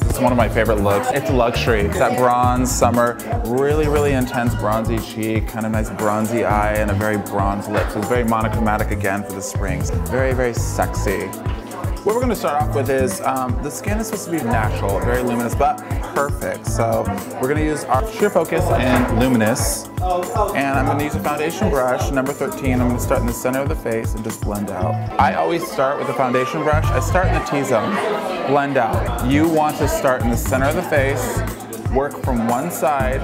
It's one of my favorite looks. It's luxury. It's that bronze summer, really, really intense bronzy cheek, kind of nice bronzy eye, and a very bronze lip. So it's very monochromatic again for the springs. Very, very sexy. What we're going to start off with is, the skin is supposed to be natural, very luminous, but perfect. So we're going to use our Sheer Focus in Luminous, and I'm going to use a foundation brush, number 13. I'm going to start in the center of the face and just blend out. I always start with a foundation brush. I start in the T-zone, blend out. You want to start in the center of the face, work from one side,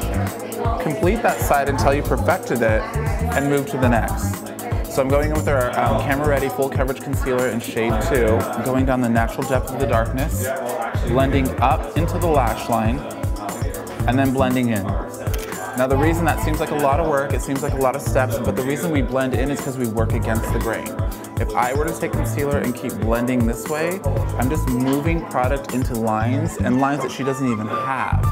complete that side until you perfected it, and move to the next. So I'm going in with our Camera Ready Full Coverage Concealer in shade 2, going down the natural depth of the darkness, blending up into the lash line, and then blending in. Now the reason that seems like a lot of work, it seems like a lot of steps, but the reason we blend in is because we work against the grain. If I were to take concealer and keep blending this way, I'm just moving product into lines, and lines that she doesn't even have.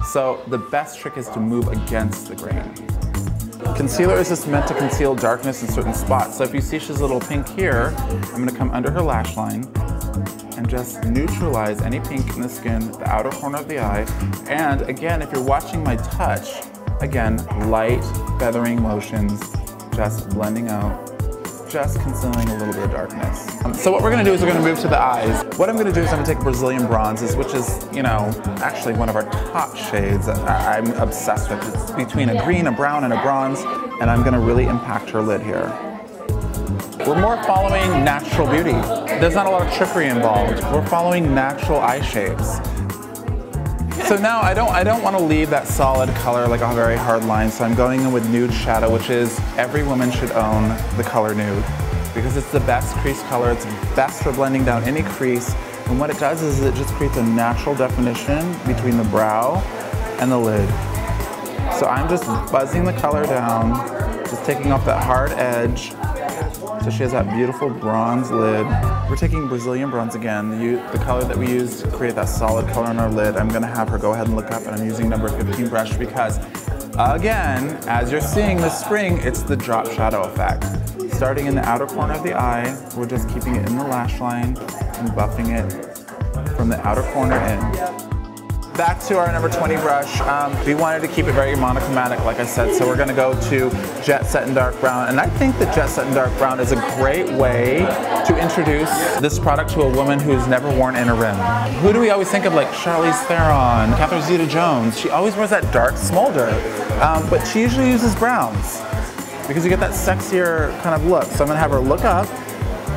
So the best trick is to move against the grain. Concealer is just meant to conceal darkness in certain spots. So if you see she's a little pink here, I'm going to come under her lash line and just neutralize any pink in the skin, the outer corner of the eye. And again, if you're watching my touch, again, light feathering motions, just blending out, just concealing a little bit of darkness. So what we're going to do is we're going to move to the eyes. What I'm going to do is I'm going to take Brazilian bronzes, which is, you know, actually one of our top shades that I'm obsessed with. It's between a green, a brown, and a bronze, and I'm going to really impact her lid here. We're more following natural beauty. There's not a lot of trickery involved. We're following natural eye shapes. So now I don't want to leave that solid color like a very hard line, so I'm going in with nude shadow, which is every woman should own the color nude because it's the best crease color. It's best for blending down any crease, and what it does is it just creates a natural definition between the brow and the lid. So I'm just buzzing the color down, just taking off that hard edge. So she has that beautiful bronze lid. We're taking Brazilian bronze again, the color that we used to create that solid color on our lid. I'm gonna have her go ahead and look up, and I'm using number 15 brush because, again, as you're seeing this spring, it's the drop shadow effect. Starting in the outer corner of the eye, we're just keeping it in the lash line and buffing it from the outer corner in. Back to our number 20 brush. We wanted to keep it very monochromatic, like I said, so we're going to go to Jet Set and Dark Brown. And I think that Jet Set and Dark Brown is a great way to introduce this product to a woman who's never worn inner rim. Who do we always think of, like Charlize Theron, Catherine Zeta-Jones? She always wears that dark smolder, but she usually uses browns because you get that sexier kind of look. So I'm going to have her look up.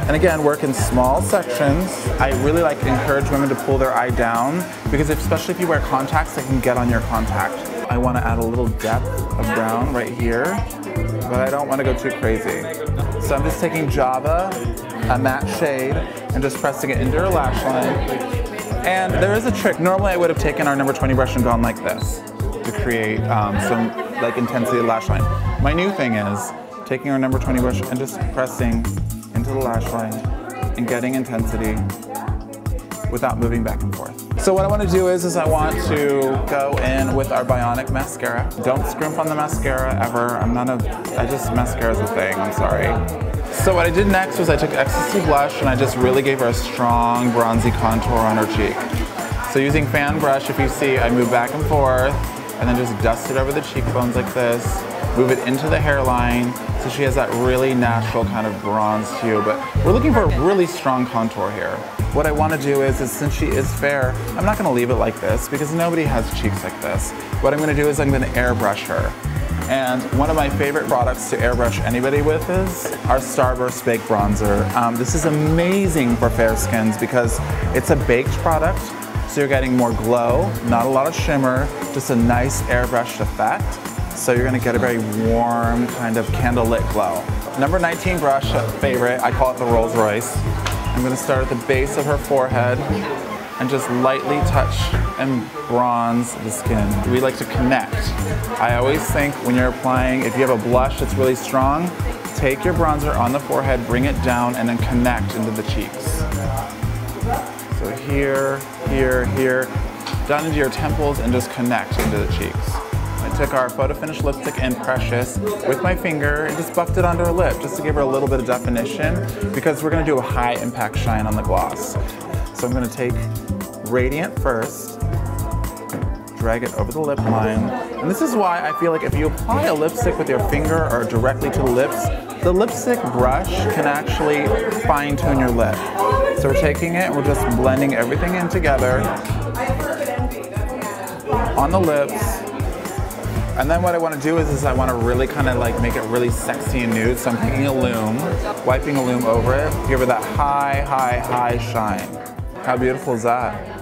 And again, work in small sections. I really like to encourage women to pull their eye down because especially if you wear contacts, they can get on your contact. I want to add a little depth of brown right here, but I don't want to go too crazy. So I'm just taking Java, a matte shade, and just pressing it into her lash line. And there is a trick. Normally I would have taken our number 20 brush and gone like this to create some like intensity of lash line. My new thing is taking our number 20 brush and just pressing into the lash line and getting intensity without moving back and forth. So what I want to do is I want to go in with our Bionic mascara. Don't scrimp on the mascara ever. Mascara's a thing, I'm sorry. So what I did next was I took Ecstasy Blush and I just really gave her a strong bronzy contour on her cheek. So using fan brush, if you see, I move back and forth and then just dust it over the cheekbones like this, move it into the hairline, so she has that really natural kind of bronze hue, but we're looking for a really strong contour here. What I want to do is since she is fair, I'm not going to leave it like this because nobody has cheeks like this. What I'm going to do is I'm going to airbrush her. And one of my favorite products to airbrush anybody with is our Starburst Baked Bronzer. This is amazing for fair skins because it's a baked product, so you're getting more glow, not a lot of shimmer, just a nice airbrushed effect. So you're gonna get a very warm kind of candlelit glow. Number 19 brush, favorite, I call it the Rolls Royce. I'm gonna start at the base of her forehead and just lightly touch and bronze the skin. We like to connect. I always think when you're applying, if you have a blush that's really strong, take your bronzer on the forehead, bring it down, and then connect into the cheeks. So here, here, here, down into your temples and just connect into the cheeks. took our Photo Finish lipstick in Precious with my finger and just buffed it onto her lip just to give her a little bit of definition because we're gonna do a high impact shine on the gloss. So I'm gonna take Radiant first, drag it over the lip line. And this is why I feel like if you apply a lipstick with your finger or directly to the lips, the lipstick brush can actually fine tune your lip. So we're taking it and we're just blending everything in together on the lips. And then what I want to do is I want to really kind of like make it really sexy and nude. So I'm taking a loom, wiping a loom over it, give her that high, high, high shine. How beautiful is that?